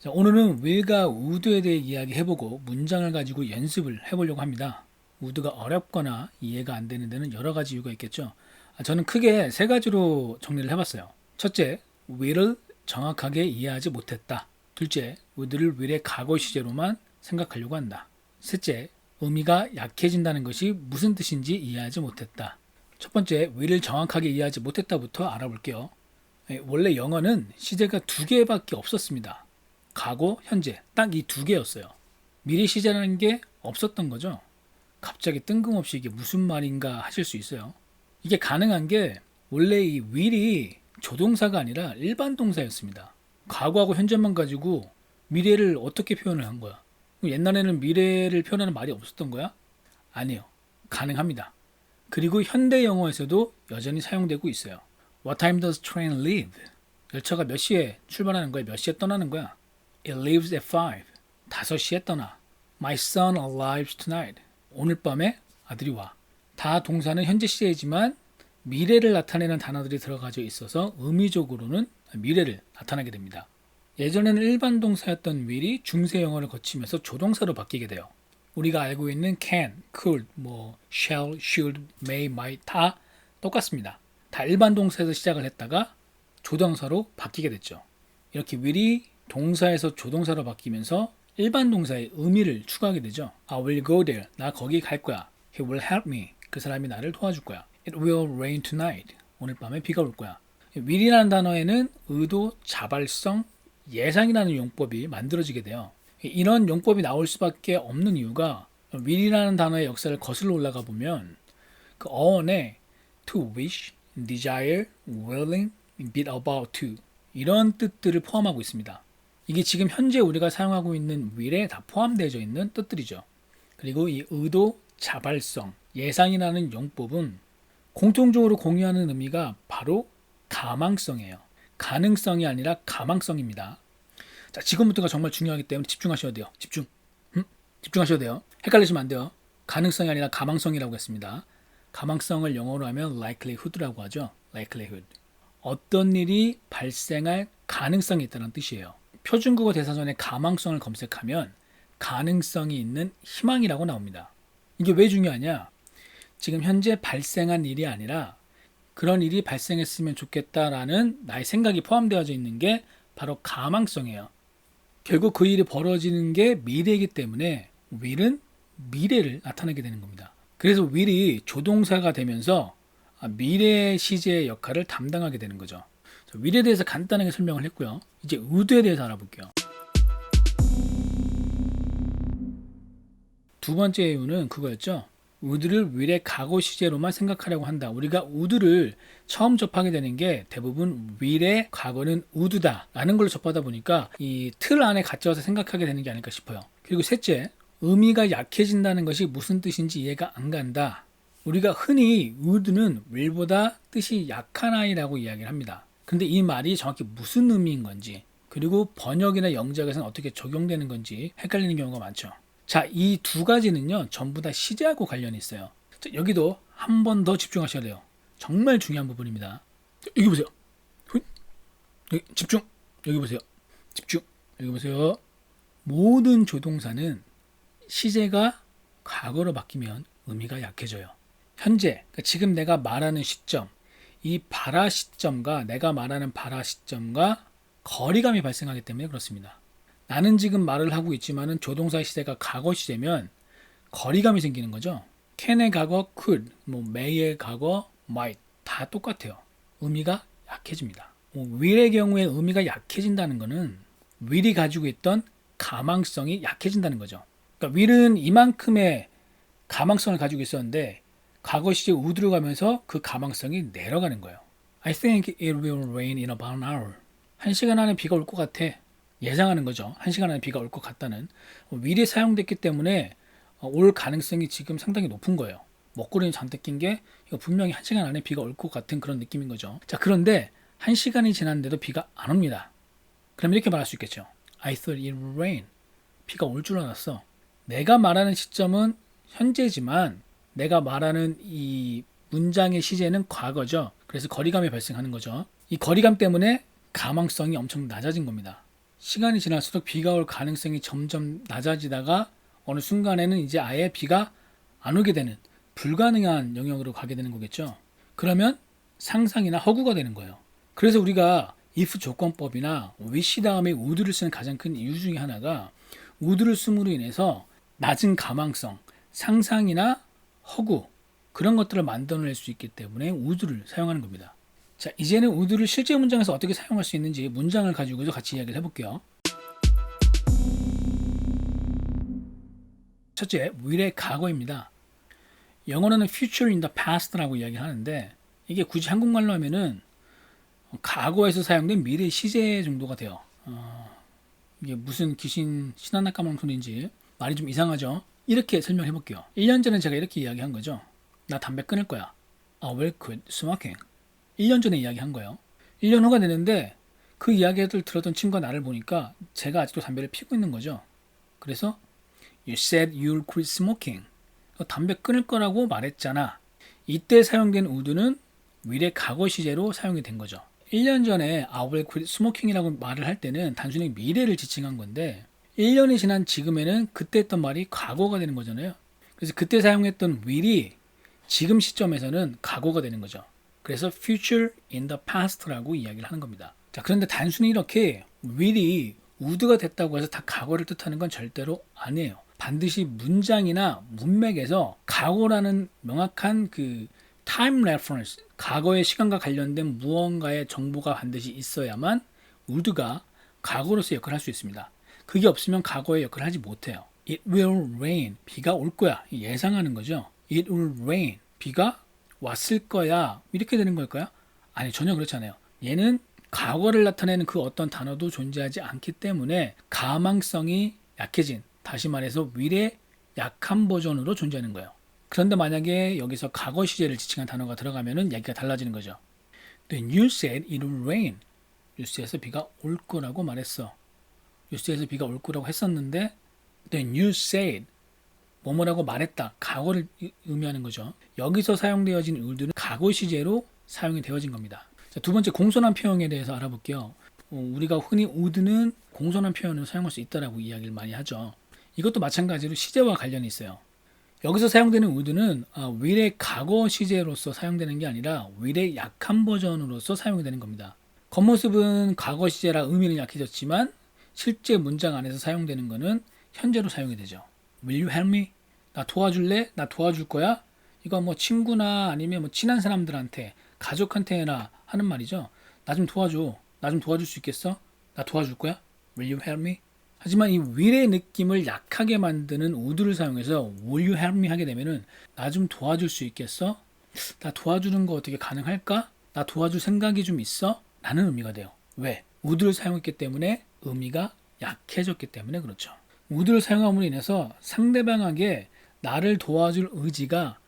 자, 오늘은 will과 would에 대해 이야기해보고 문장을 가지고 연습을 해보려고 합니다. would가 어렵거나 이해가 안 되는 데는 여러 가지 이유가 있겠죠. 저는 크게 세 가지로 정리를 해봤어요. 첫째, will을 정확하게 이해하지 못했다. 둘째, would를 will의 과거 시제로만 생각하려고 한다. 셋째, 의미가 약해진다는 것이 무슨 뜻인지 이해하지 못했다. 첫 번째, will을 정확하게 이해하지 못했다부터 알아볼게요. 원래 영어는 시제가 두 개밖에 없었습니다. 과거, 현재 딱 이 두 개였어요. 미래 시제라는 게 없었던 거죠. 갑자기 뜬금없이 이게 무슨 말인가 하실 수 있어요. 이게 가능한 게 원래 이 will이 조동사가 아니라 일반 동사였습니다. 과거하고 현재만 가지고 미래를 어떻게 표현을 한 거야? 옛날에는 미래를 표현하는 말이 없었던 거야? 아니요. 가능합니다. 그리고 현대 영어에서도 여전히 사용되고 있어요. What time does train leave? 열차가 몇 시에 출발하는 거야? 몇 시에 떠나는 거야? It leaves at 5. 5시에 떠나. My son arrives tonight. 오늘 밤에 아들이 와. 다 동사는 현재 시제이지만 미래를 나타내는 단어들이 들어가져 있어서 의미적으로는 미래를 나타나게 됩니다. 예전에는 일반 동사였던 will이 중세 영어를 거치면서 조동사로 바뀌게 돼요. 우리가 알고 있는 can, could, shall, should, may, might 다 똑같습니다. 다 일반 동사에서 시작을 했다가 조동사로 바뀌게 됐죠. 이렇게 will이 동사에서 조동사로 바뀌면서 일반 동사의 의미를 추가하게 되죠. I will go there. 나 거기 갈 거야. He will help me. 그 사람이 나를 도와줄 거야. It will rain tonight. 오늘 밤에 비가 올 거야. will이라는 단어에는 의도, 자발성, 예상이라는 용법이 만들어지게 돼요. 이런 용법이 나올 수밖에 없는 이유가 will이라는 단어의 역사를 거슬러 올라가 보면 그 어원에 to wish, desire, willing, be about to 이런 뜻들을 포함하고 있습니다. 이게 지금 현재 우리가 사용하고 있는 will에 다 포함되어 있는 뜻들이죠. 그리고 이 의도, 자발성, 예상이라는 용법은 공통적으로 공유하는 의미가 바로 가망성이에요. 가능성이 아니라 가망성입니다. 자, 지금부터가 정말 중요하기 때문에 집중하셔야 돼요. 집중하셔야 돼요. 헷갈리시면 안 돼요. 가능성이 아니라 가망성이라고 했습니다. 가망성을 영어로 하면 likelihood라고 하죠. likelihood. 어떤 일이 발생할 가능성이 있다는 뜻이에요. 표준국어 대사전에 가망성을 검색하면 가능성이 있는 희망이라고 나옵니다. 이게 왜 중요하냐? 지금 현재 발생한 일이 아니라 그런 일이 발생했으면 좋겠다라는 나의 생각이 포함되어져 있는 게 바로 가망성이에요. 결국 그 일이 벌어지는 게 미래이기 때문에 will은 미래를 나타내게 되는 겁니다. 그래서 will이 조동사가 되면서 미래 시제의 역할을 담당하게 되는 거죠. will에 대해서 간단하게 설명을 했고요. 이제 would에 대해서 알아볼게요. 두 번째 이유는 그거였죠. would를 will의 과거 시제로만 생각하려고 한다. 우리가 would를 처음 접하게 되는 게 대부분 will의 과거는 would다 라는 걸로 접하다 보니까 이 틀 안에 갇혀서 생각하게 되는 게 아닐까 싶어요. 그리고 셋째, 의미가 약해진다는 것이 무슨 뜻인지 이해가 안 간다. 우리가 흔히 would는 will보다 뜻이 약한 아이라고 이야기를 합니다. 근데 이 말이 정확히 무슨 의미인 건지 그리고 번역이나 영작에서는 어떻게 적용되는 건지 헷갈리는 경우가 많죠. 자, 이 두 가지는요 전부 다 시제하고 관련이 있어요. 자, 여기도 한 번 더 집중하셔야 돼요. 정말 중요한 부분입니다. 자, 여기 보세요. 여기 집중. 여기 보세요. 집중. 여기 보세요. 모든 조동사는 시제가 과거로 바뀌면 의미가 약해져요. 현재, 그러니까 지금 내가 말하는 시점, 이 발화 시점과 내가 말하는 발화 시점과 거리감이 발생하기 때문에 그렇습니다. 나는 지금 말을 하고 있지만은 조동사 시제가 과거 시제면 거리감이 생기는 거죠. can의 과거 could, may의 과거 might 다 똑같아요. 의미가 약해집니다. will의 경우에 의미가 약해진다는 것은 will이 가지고 있던 가망성이 약해진다는 거죠. 그러니까 will은 이만큼의 가망성을 가지고 있었는데 과거 시제 would로 가면서 그 가망성이 내려가는 거예요. I think it will rain in about an hour. 1시간 안에 비가 올 것 같아. 예상하는 거죠. 1시간 안에 비가 올 것 같다는. will이 사용됐기 때문에 올 가능성이 지금 상당히 높은 거예요. 먹구름이 잔뜩 낀 게 이거 분명히 1시간 안에 비가 올 것 같은 그런 느낌인 거죠. 자, 그런데 1시간이 지났는데도 비가 안 옵니다. 그럼 이렇게 말할 수 있겠죠. I thought it would rain. 비가 올 줄 알았어. 내가 말하는 시점은 현재지만 내가 말하는 이 문장의 시제는 과거죠. 그래서 거리감이 발생하는 거죠. 이 거리감 때문에 가망성이 엄청 낮아진 겁니다. 시간이 지날수록 비가 올 가능성이 점점 낮아지다가 어느 순간에는 이제 아예 비가 안 오게 되는 불가능한 영역으로 가게 되는 거겠죠. 그러면 상상이나 허구가 되는 거예요. 그래서 우리가 if 조건법이나 wish 다음에 would를 쓰는 가장 큰 이유 중에 하나가 would를 씀으로 인해서 낮은 가망성, 상상이나 허구 그런 것들을 만들어낼 수 있기 때문에 would를 사용하는 겁니다. 자, 이제는 would를 실제 문장에서 어떻게 사용할 수 있는지 문장을 가지고도 같이 이야기를 해볼게요. 첫째, will의 과거입니다. 영어로는 future in the past라고 이야기하는데 이게 굳이 한국말로 하면은 과거에서 사용된 미래 시제 정도가 돼요. 이게 무슨 귀신 신하나 까먹는 소리인지 말이 좀 이상하죠? 이렇게 설명해 볼게요. 1년 전에 제가 이렇게 이야기한 거죠. 나 담배 끊을 거야. I will quit smoking. 1년 전에 이야기한 거예요. 1년 후가 되는데 그 이야기를 들었던 친구가 나를 보니까 제가 아직도 담배를 피우고 있는 거죠. 그래서 You said you'll quit smoking. 너 담배 끊을 거라고 말했잖아. 이때 사용된 would는 will의 과거 시제로 사용이 된 거죠. 1년 전에 I will quit smoking이라고 말을 할 때는 단순히 미래를 지칭한 건데 1년이 지난 지금에는 그때 했던 말이 과거가 되는 거잖아요. 그래서 그때 사용했던 will이 지금 시점에서는 과거가 되는 거죠. 그래서 future in the past라고 이야기를 하는 겁니다. 자, 그런데 단순히 이렇게 will이 would가 됐다고 해서 다 과거를 뜻하는 건 절대로 아니에요. 반드시 문장이나 문맥에서 과거라는 명확한 그 time reference, 과거의 시간과 관련된 무언가의 정보가 반드시 있어야만 would가 과거로서 역할을 할 수 있습니다. 그게 없으면 과거의 역할을 하지 못해요. It will rain. 비가 올 거야. 예상하는 거죠. It will rain. 비가 왔을 거야. 이렇게 되는 걸까요? 아니, 전혀 그렇지 않아요. 얘는 과거를 나타내는 그 어떤 단어도 존재하지 않기 때문에 가망성이 약해진, 다시 말해서 will의 약한 버전으로 존재하는 거예요. 그런데 만약에 여기서 과거 시제를 지칭한 단어가 들어가면은 얘기가 달라지는 거죠. Then you said it will rain. 뉴스에서 비가 올 거라고 말했어. 뉴스에서 비가 올 거라고 했었는데 Then you said 뭐뭐라고 말했다. 과거를 의미하는 거죠. 여기서 사용되어진 would는 과거 시제로 사용이 되어진 겁니다. 자, 두 번째 공손한 표현에 대해서 알아볼게요. 우리가 흔히 would는 공손한 표현을 사용할 수 있다라고 이야기를 많이 하죠. 이것도 마찬가지로 시제와 관련이 있어요. 여기서 사용되는 would는 will의 과거 시제로서 사용되는 게 아니라 will의 약한 버전으로서 사용이 되는 겁니다. 겉모습은 과거 시제라 의미는 약해졌지만 실제 문장 안에서 사용되는 것은 현재로 사용이 되죠. Will you help me? 나 도와줄래? 나 도와줄 거야? 이거 뭐 친구나 아니면 뭐 친한 사람들한테 가족한테나 하는 말이죠. 나 좀 도와줘. 나 좀 도와줄 수 있겠어? 나 도와줄 거야? Will you help me? 하지만 이 will의 느낌을 약하게 만드는 would를 사용해서 Will you help me 하게 되면은 나 좀 도와줄 수 있겠어? 나 도와주는 거 어떻게 가능할까? 나 도와줄 생각이 좀 있어? 라는 의미가 돼요. 왜? would를 사용했기 때문에 의미가 약해졌기 때문에 그렇죠. would를 사용함으로 인해서 상대방에게 나를 도와줄 의지가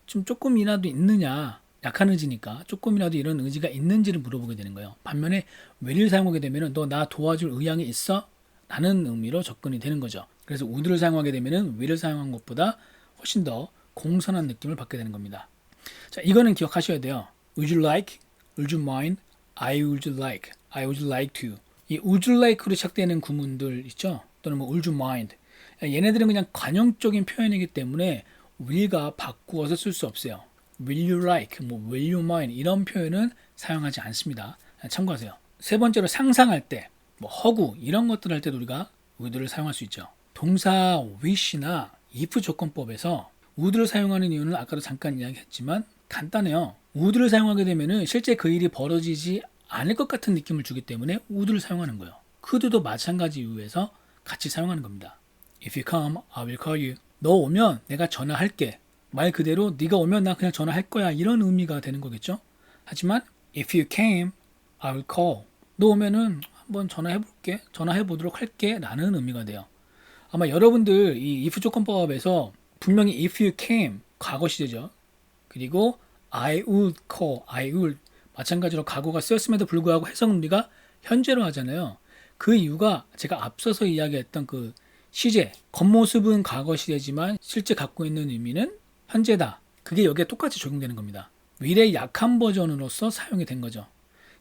좀 조금이라도 있느냐, 약한 의지니까 조금이라도 이런 의지가 있는지를 물어보게 되는 거예요. 반면에 will을 사용하게 되면 너 나 도와줄 의향이 있어? 라는 의미로 접근이 되는 거죠. 그래서 would를 사용하게 되면 will을 사용한 것보다 훨씬 더 공손한 느낌을 받게 되는 겁니다. 자, 이거는 기억하셔야 돼요. Would you like? Would you mind? I would like. I would like to. 이 would you like로 시작되는 구문들 있죠? 또는 뭐 would you mind? 얘네들은 그냥 관용적인 표현이기 때문에 will과 바꾸어서 쓸 수 없어요. Will you like? 뭐 will you mind? 이런 표현은 사용하지 않습니다. 참고하세요. 세 번째로 상상할 때, 뭐 허구 이런 것들 할 때도 우리가 would를 사용할 수 있죠. 동사 wish나 if 조건법에서 would를 사용하는 이유는 아까도 잠깐 이야기했지만 간단해요. would를 사용하게 되면은 실제 그 일이 벌어지지 않을 것 같은 느낌을 주기 때문에 would를 사용하는 거예요. could도 마찬가지 이유에서 같이 사용하는 겁니다. If you come, I will call you. 너 오면 내가 전화할게. 말 그대로 네가 오면 나 그냥 전화할 거야. 이런 의미가 되는 거겠죠. 하지만 if you came, I will call. 너 오면은 한번 전화해볼게. 전화해보도록 할게. 라는 의미가 돼요. 아마 여러분들 이 if 조건법에서 분명히 if you came, 과거 시제죠. 그리고 I would call, I would 마찬가지로 과거가 쓰였음에도 불구하고 해석은 우리가 현재로 하잖아요. 그 이유가 제가 앞서서 이야기했던 그 시제, 겉모습은 과거 시제지만 실제 갖고 있는 의미는 현재다. 그게 여기에 똑같이 적용되는 겁니다. will의 약한 버전으로서 사용이 된 거죠.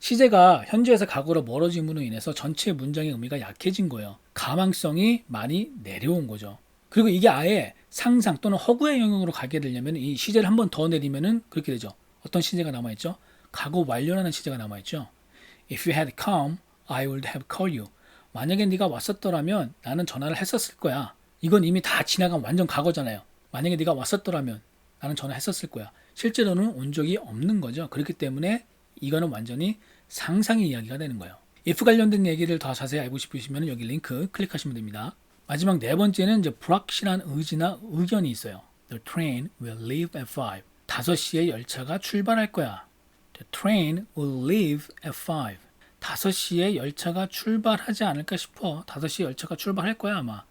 시제가 현재에서 과거로 멀어짐으로 인해서 전체 문장의 의미가 약해진 거예요. 가망성이 많이 내려온 거죠. 그리고 이게 아예 상상 또는 허구의 영역으로 가게 되려면 이 시제를 한 번 더 내리면은 그렇게 되죠. 어떤 시제가 남아있죠? 과거 완료라는 시제가 남아있죠. If you had come, I would have called you. 만약에 네가 왔었더라면 나는 전화를 했었을 거야. 이건 이미 다 지나간 완전 과거잖아요. 만약에 네가 왔었더라면 나는 전화했었을 거야. 실제로는 온 적이 없는 거죠. 그렇기 때문에 이거는 완전히 상상의 이야기가 되는 거예요. if 관련된 얘기를 더 자세히 알고 싶으시면 여기 링크 클릭하시면 됩니다. 마지막 네 번째는 이제 불확실한 의지나 의견이 있어요. The train will leave at 5. 5시에 열차가 출발할 거야. The train will leave at 5. 5시에 열차가 출발하지 않을까 싶어. 5시에 열차가 출발할 거야 아마.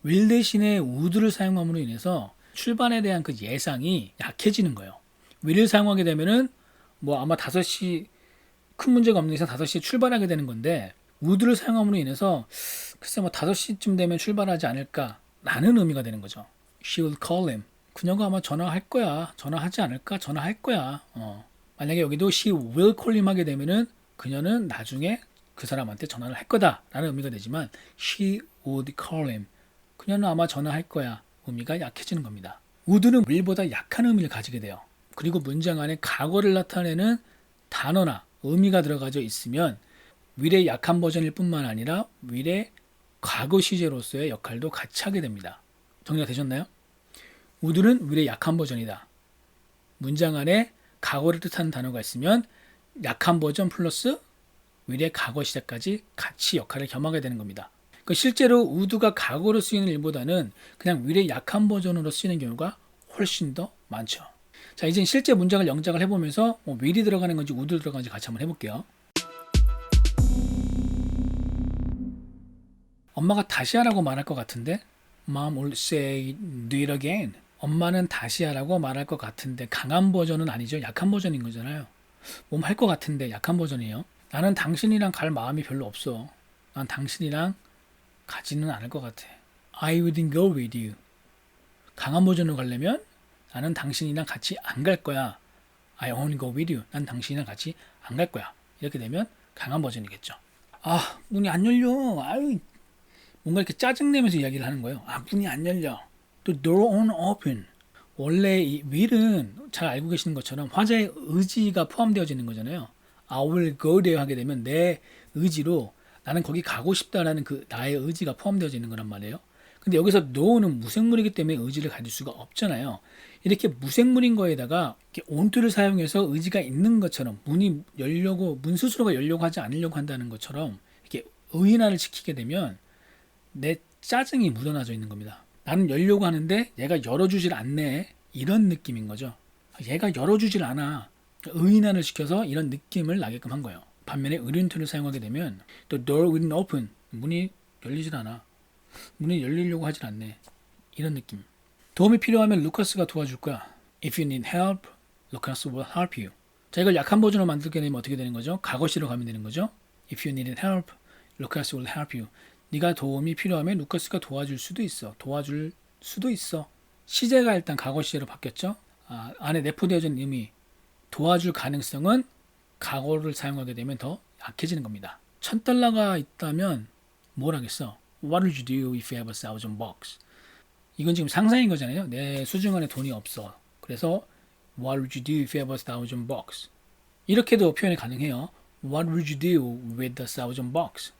will 대신에 would를 사용함으로 인해서 출발에 대한 그 예상이 약해지는 거예요. will을 사용하게 되면은 뭐 아마 5시 큰 문제가 없는 이상 5시에 출발하게 되는 건데 would를 사용함으로 인해서 글쎄 뭐 5시쯤 되면 출발하지 않을까라는 의미가 되는 거죠. She will call him. 그녀가 아마 전화할 거야. 전화하지 않을까? 전화할 거야. 만약에 여기도 she will call him 하게 되면은 그녀는 나중에 그 사람한테 전화를 할 거다라는 의미가 되지만 she would call him. 그녀는 아마 전화할 거야. 의미가 약해지는 겁니다. would는 will보다 약한 의미를 가지게 돼요. 그리고 문장 안에 과거를 나타내는 단어나 의미가 들어가져 있으면 will의 약한 버전일 뿐만 아니라 will의 과거 시제로서의 역할도 같이 하게 됩니다. 정리가 되셨나요? would는 will의 약한 버전이다. 문장 안에 과거를 뜻하는 단어가 있으면 약한 버전 플러스 will의 과거 시제까지 같이 역할을 겸하게 되는 겁니다. 그러니까 실제로 would가 과거로 쓰이는 일보다는 그냥 will의 약한 버전으로 쓰이는 경우가 훨씬 더 많죠. 자, 이제 실제 문장을 영작을 해보면서 will이 들어가는 건지 would 들어가는지 같이 한번 해볼게요. 엄마가 다시 하라고 말할 것 같은데 Mom will say do it again. 엄마는 다시 하라고 말할 것 같은데 강한 버전은 아니죠. 약한 버전인 거잖아요. 몸 할 것 같은데 약한 버전이에요. 나는 당신이랑 갈 마음이 별로 없어. 난 당신이랑 가지는 않을 것 같아. I wouldn't go with you. 강한 버전으로 가려면 나는 당신이랑 같이 안 갈 거야. I won't go with you. 난 당신이랑 같이 안 갈 거야. 이렇게 되면 강한 버전이겠죠. 아, 문이 안 열려. 아유, 뭔가 이렇게 짜증내면서 이야기를 하는 거예요. 아, 문이 안 열려. The door won't open. 원래 이 will은 잘 알고 계시는 것처럼 화자의 의지가 포함되어져 있는 거잖아요. I will go there 하게 되면 내 의지로 나는 거기 가고 싶다라는 그 나의 의지가 포함되어져 있는 거란 말이에요. 근데 여기서 no는 무생물이기 때문에 의지를 가질 수가 없잖아요. 이렇게 무생물인 거에다가 이렇게 onto를 사용해서 의지가 있는 것처럼 문이 열려고 문 스스로가 열려고 하지 않으려고 한다는 것처럼 이렇게 의인화를 시키게 되면 내 짜증이 묻어나져 있는 겁니다. 나는 열려고 하는데 얘가 열어주질 않네. 이런 느낌인 거죠. 얘가 열어주질 않아. 의인화를 시켜서 이런 느낌을 나게끔 한 거예요. 반면에 의륜투를 사용하게 되면 The door wouldn't open. 문이 열리질 않아. 문이 열리려고 하질 않네. 이런 느낌. 도움이 필요하면 루카스가 도와줄 거야. If you need help, Lucas will help you. 자, 이걸 약한 버전으로 만들게 되면 어떻게 되는 거죠? 과거시로 가면 되는 거죠. If you need help, Lucas will help you. 네가 도움이 필요하면 루카스가 도와줄 수도 있어. 도와줄 수도 있어. 시제가 일단 과거 시제로 바뀌었죠. 안에 내포되어져 있는 의미 도와줄 가능성은 과거를 사용하게 되면 더 약해지는 겁니다. $1,000가 있다면 뭘 하겠어? What would you do if you have $1,000? 이건 지금 상상인 거잖아요. 내 수중 안에 돈이 없어. 그래서 What would you do if you have $1,000? 이렇게도 표현이 가능해요. What would you do with $1,000?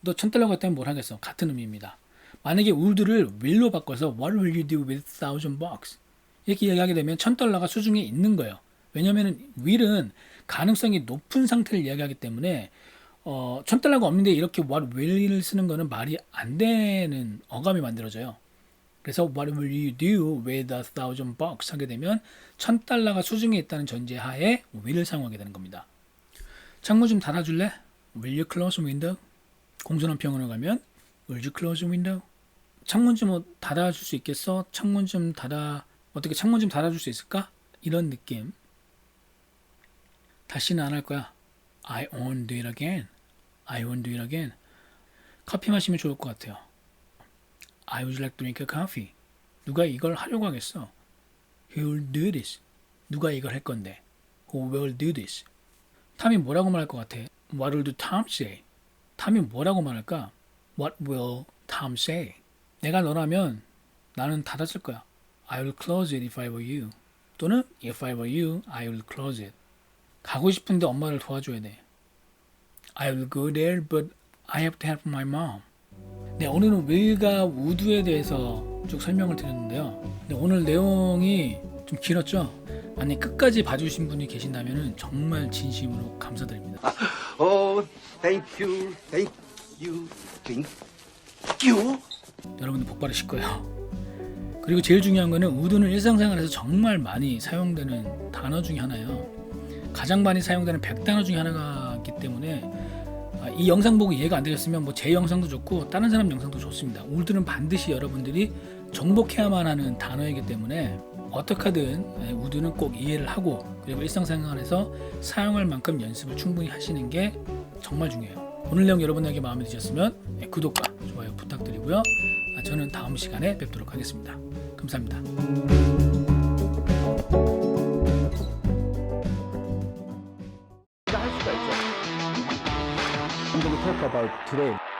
너 $1,000가 있다면 뭘 하겠어? 같은 의미입니다. 만약에 would를 will로 바꿔서 What will you do with $1,000? 이렇게 이야기하게 되면 $1,000가 수중에 있는 거예요. 왜냐하면 will은 가능성이 높은 상태를 이야기하기 때문에 $1,000가 없는데 이렇게 what will을 쓰는 거는 말이 안 되는 어감이 만들어져요. 그래서 what will you do with $1,000 하게 되면 $1,000가 수중에 있다는 전제하에 will을 사용하게 되는 겁니다. 창문 좀 닫아줄래? Will you close window? 공전원평으로 가면 Will you close window? 창문 좀 닫아줄 수 있겠어? 창문 좀 닫아줄 수 있을까? 이런 느낌. 다시는 안 할 거야. I won't do it again. I won't do it again. 커피 마시면 좋을 것 같아요. I would like to drink a coffee. 누가 이걸 하려고 하겠어? Who will do this? 누가 이걸 할 건데? Who will do this? 탐이 뭐라고 말할 것 같아? What will Tom say? 탐이 뭐라고 말할까? What will Tom say? 내가 너라면 나는 닫았을 거야. I will close it if I were you. 또는 if I were you, I will close it. 가고 싶은데 엄마를 도와줘야 돼. I will go there, but I have to help my mom. 네, 오늘은 will과 would에 대해서 쭉 설명을 드렸는데요. 네, 오늘 내용이 좀 길었죠? 만약 끝까지 봐주신 분이 계신다면 정말 진심으로 감사드립니다. Oh, thank you, thank you, thank you. 여러분들 복 받으실 거예요. 그리고 제일 중요한 거는 would는 일상생활에서 정말 많이 사용되는 단어 중에 하나예요. 가장 많이 사용되는 100단어 중에 하나이기 때문에 이 영상 보고 이해가 안 되셨으면 뭐 제 영상도 좋고 다른 사람 영상도 좋습니다. would는 반드시 여러분들이 정복해야만 하는 단어이기 때문에 어떻게 하든 would는 꼭 이해를 하고 그리고 일상생활에서 사용할 만큼 연습을 충분히 하시는 게 정말 중요해요. 오늘 내용 여러분에게 마음에 드셨으면 구독과 좋아요 부탁드리고요. 저는 다음 시간에 뵙도록 하겠습니다. 감사합니다. 할 수가 있죠. I'm going to talk about today.